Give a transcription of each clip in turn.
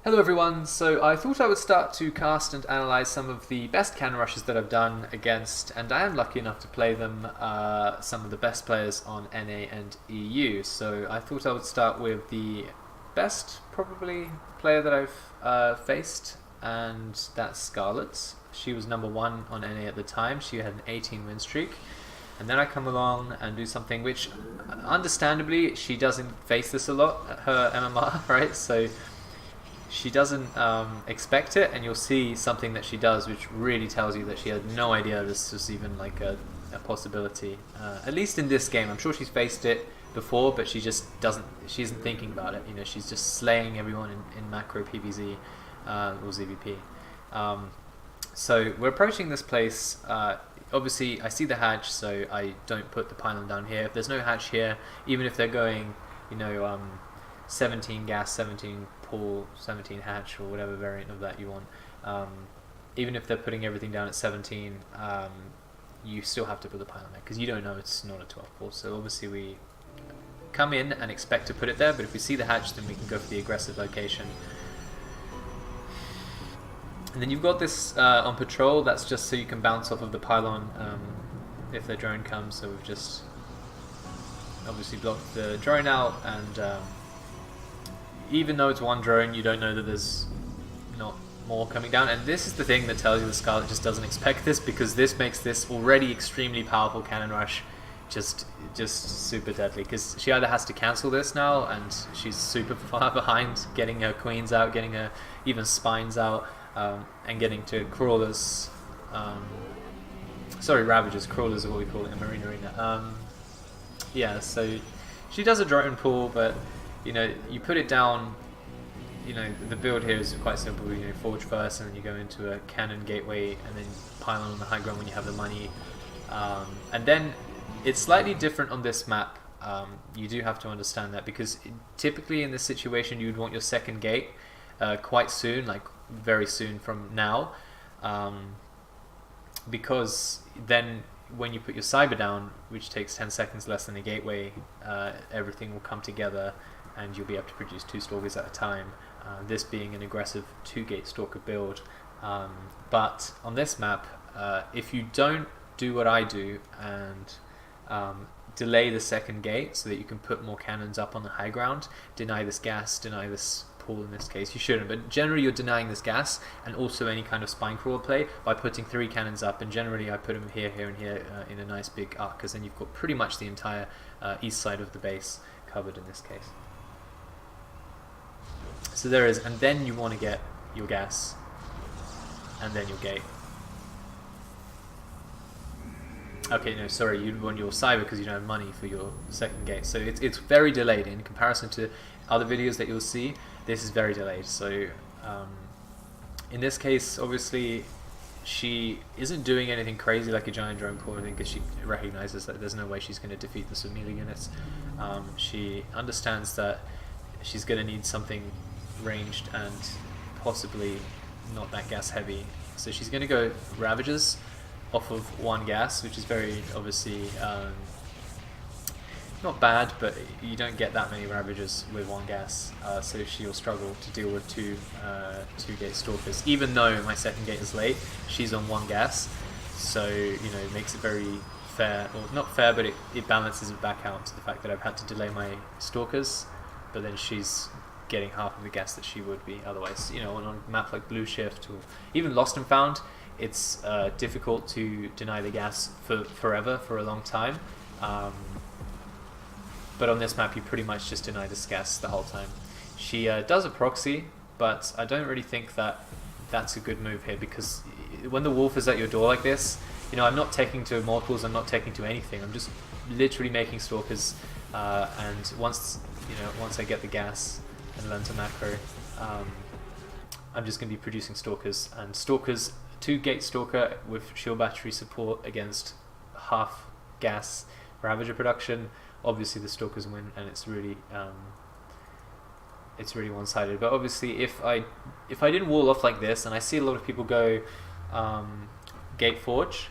Hello everyone, so I thought I would start to cast and analyze some of the best cannon rushes that I've done against, and I am lucky enough to play them, some of the best players on NA and EU. So I thought I would start with the best, probably, player that I've faced, and that's Scarlett. She was number 1 on NA at the time. She had an 18 win streak. And then I come along and do something which, understandably, she doesn't face this a lot, her MMR, right? So she doesn't expect it, and you'll see something that she does which really tells you that she had no idea this was even like a possibility. At least in this game. I'm sure she's faced it before, but she just she isn't thinking about it. You know, she's just slaying everyone in macro PvZ or ZVP. So we're approaching this place. Obviously I see the hatch, so I don't put the pylon down here. If there's no hatch here, even if they're going, you know, 17 gas, 17 pull, 17 hatch, or whatever variant of that you want, even if they're putting everything down at 17, you still have to put the pylon there, because you don't know it's not a 12 pull. So obviously we come in and expect to put it there, but if we see the hatch, then we can go for the aggressive location. And then you've got this on patrol, that's just so you can bounce off of the pylon if the drone comes. So we've just obviously blocked the drone out, and even though it's one drone, you don't know that there's not more coming down. And this is the thing that tells you the Scarlett just doesn't expect this, because this makes this already extremely powerful cannon rush just super deadly, because she either has to cancel this now, and she's super far behind getting her queens out, getting her even spines out, and getting to crawlers, sorry, ravagers. Crawlers are what we call it in Marine Arena. Yeah, so she does a drone pull, but you know, you put it down. You know, the build here is quite simple. You know, forge first, and then you go into a cannon gateway, and then pylon on the high ground when you have the money. And then it's slightly different on this map. You do have to understand that, because typically in this situation you would want your second gate quite soon, like very soon from now, because then when you put your cyber down, which takes 10 seconds less than the gateway, everything will come together and you'll be able to produce 2 stalkers at a time, this being an aggressive 2-gate stalker build. But on this map, if you don't do what I do and delay the second gate so that you can put more cannons up on the high ground, deny this gas, deny this pull in this case, you shouldn't, but generally you're denying this gas and also any kind of spine crawler play by putting 3 cannons up, and generally I put them here, here and here in a nice big arc, because then you've got pretty much the entire east side of the base covered in this case. So there is, and then you want to get your gas and then your gate. Okay, no, sorry, you want your cyber because you don't have money for your second gate. So it's very delayed in comparison to other videos that you'll see. This is very delayed. So in this case, obviously, she isn't doing anything crazy like a giant drone pull, I think, because she recognizes that there's no way she's going to defeat the submelee units. She understands that she's going to need something ranged and possibly not that gas heavy. So she's going to go Ravagers off of 1 gas, which is very obviously not bad, but you don't get that many Ravagers with 1 gas, so she'll struggle to deal with 2-gate stalkers. Even though my second gate is late, she's on 1 gas, so you know, it makes it very fair, or not fair, but it balances it back out to the fact that I've had to delay my stalkers, but then she's getting half of the gas that she would be otherwise. You know, on a map like Blue Shift or even Lost and Found, it's difficult to deny the gas for forever, for a long time. But on this map, you pretty much just deny this gas the whole time. She does a proxy, but I don't really think that that's a good move here, because when the wolf is at your door like this, you know, I'm not taking to immortals, I'm not taking to anything. I'm just literally making stalkers, and once I get the gas and learn to macro, I'm just going to be producing stalkers, and stalkers, 2-gate stalker with shield battery support against half gas Ravager production. Obviously the stalkers win, and it's really one-sided. But obviously if I didn't wall off like this, and I see a lot of people go Gate Forge,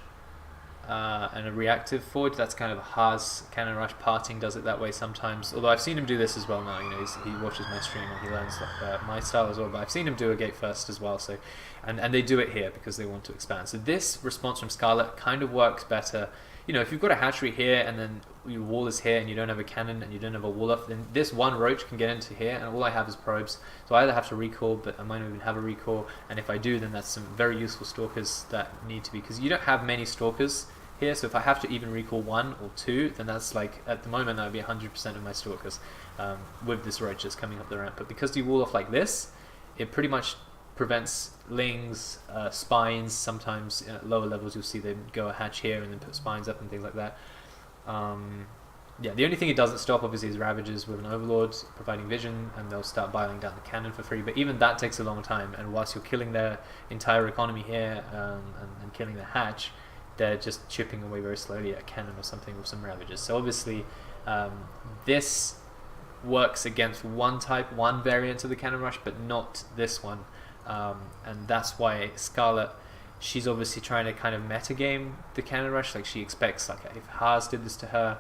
and a reactive forge. That's kind of Haas Cannon Rush. Parting does it that way sometimes. Although I've seen him do this as well now. You know, he watches my stream and he learns my style as well. But I've seen him do a gate first as well. So, and they do it here because they want to expand. So this response from Scarlett kind of works better. You know, if you've got a hatchery here and then your wall is here and you don't have a cannon and you don't have a wall off, then this one roach can get into here and all I have is probes. So I either have to recall, but I might not even have a recall, and if I do, then that's some very useful stalkers that need to be, because you don't have many stalkers here, so if I have to even recall 1 or 2, then that's like, at the moment that would be 100% of my stalkers with this roach just coming up the ramp. But because you wall off like this, it pretty much prevents lings, spines. Sometimes at lower levels you'll see them go a hatch here and then put spines up and things like that. Yeah, the only thing it doesn't stop obviously is Ravages with an Overlord providing vision, and they'll start biling down the cannon for free, but even that takes a long time, and whilst you're killing their entire economy here and killing the hatch, they're just chipping away very slowly at cannon or something with some Ravages. So obviously this works against one variant of the Cannon Rush, but not this one. And that's why Scarlett, she's obviously trying to kind of metagame the Cannon Rush. Like she expects, like if Haas did this to her,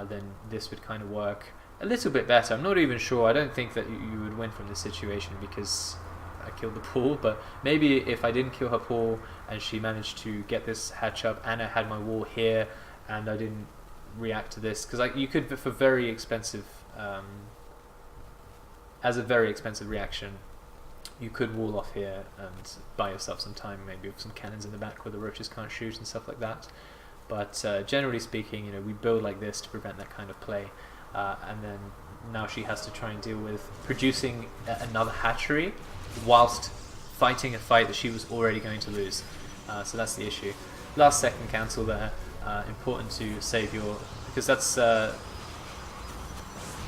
then this would kind of work a little bit better. I'm not even sure. I don't think that you would win from this situation because I killed the pool, but maybe if I didn't kill her pool and she managed to get this hatch up and I had my wall here and I didn't react to this, because like you could, for very expensive, as a very expensive reaction, you could wall off here and buy yourself some time, maybe with some cannons in the back where the roaches can't shoot and stuff like that. But generally speaking, you know, we build like this to prevent that kind of play. And then now she has to try and deal with producing another hatchery whilst fighting a fight that she was already going to lose. So that's the issue. Last second cancel there. Important to save your, because that's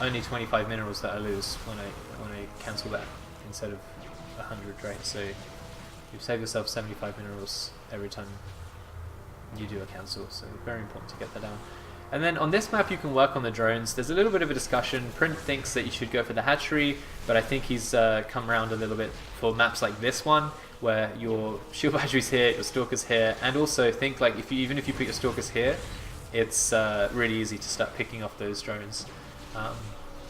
only 25 minerals that I lose when I cancel that instead of 100, right? So you save yourself 75 minerals every time you do a cancel, so very important to get that down. And then on this map you can work on the drones. There's a little bit of a discussion. Print thinks that you should go for the hatchery, but I think he's come around a little bit for maps like this one, where your shield battery's here, your stalker's here, and also think like even if you put your stalkers here, it's really easy to start picking off those drones.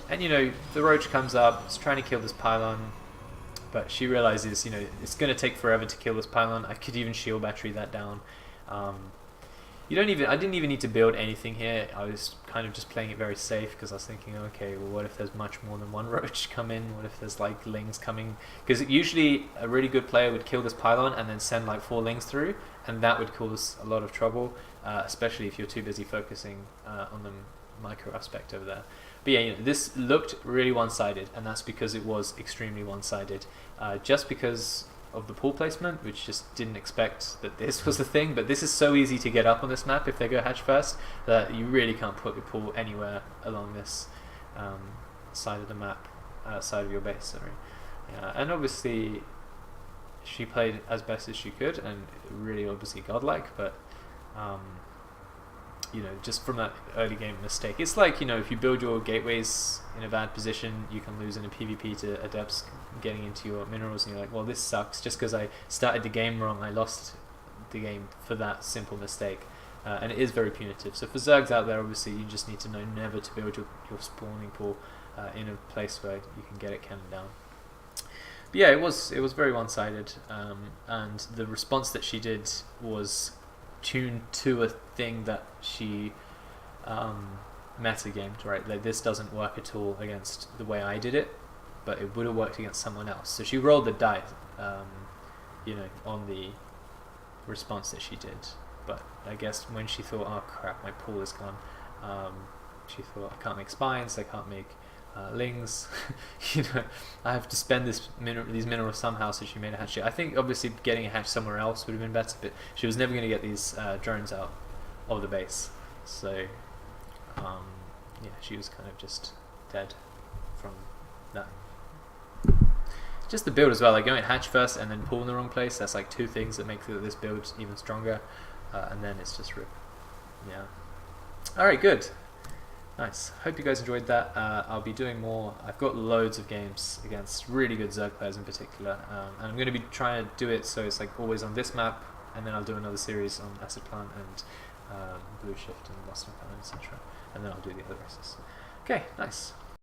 And you know, the roach comes up, it's trying to kill this pylon, but she realizes, you know, it's going to take forever to kill this pylon. I could even shield battery that down. I didn't even need to build anything here. I was kind of just playing it very safe because I was thinking, okay, well, what if there's much more than one roach come in? What if there's like lings coming? Because usually a really good player would kill this pylon and then send like 4 lings through, and that would cause a lot of trouble, especially if you're too busy focusing on the micro aspect over there. But yeah, you know, this looked really one-sided, and that's because it was extremely one-sided. Just because of the pool placement, which just didn't expect that this was the thing, but this is so easy to get up on this map if they go hatch first that you really can't put your pool anywhere along this side of the map, side of your base, sorry. And obviously she played as best as she could and really obviously godlike, but you know, just from that early game mistake, it's like, you know, if you build your gateways in a bad position, you can lose in a PvP to adepts getting into your minerals, and you're like, well, this sucks. Just because I started the game wrong, I lost the game for that simple mistake. And it is very punitive. So for Zergs out there, obviously, you just need to know never to build your spawning pool in a place where you can get it cannon down. But yeah, it was very one-sided, and the response that she did was tuned to a thing that she metagamed, right? Like, this doesn't work at all against the way I did it, but it would have worked against someone else. So she rolled the die, you know, on the response that she did. But I guess when she thought, oh crap, my pool is gone, she thought, I can't make spines, I can't make lings, you know, I have to spend these minerals somehow. So she made a hatch. I think obviously getting a hatch somewhere else would have been better, but she was never going to get these drones out of the base. So yeah, she was kind of just dead from that. Just the build as well, like going hatch first and then pool in the wrong place, that's like 2 things that make this build even stronger, and then it's just rip. Yeah. Alright, good. Nice. Hope you guys enjoyed that. I'll be doing more. I've got loads of games against really good Zerg players in particular, and I'm going to be trying to do it so it's like always on this map, and then I'll do another series on Acid Plant blue shift and lost no cannon, etc. And then I'll do the other races. Okay, nice.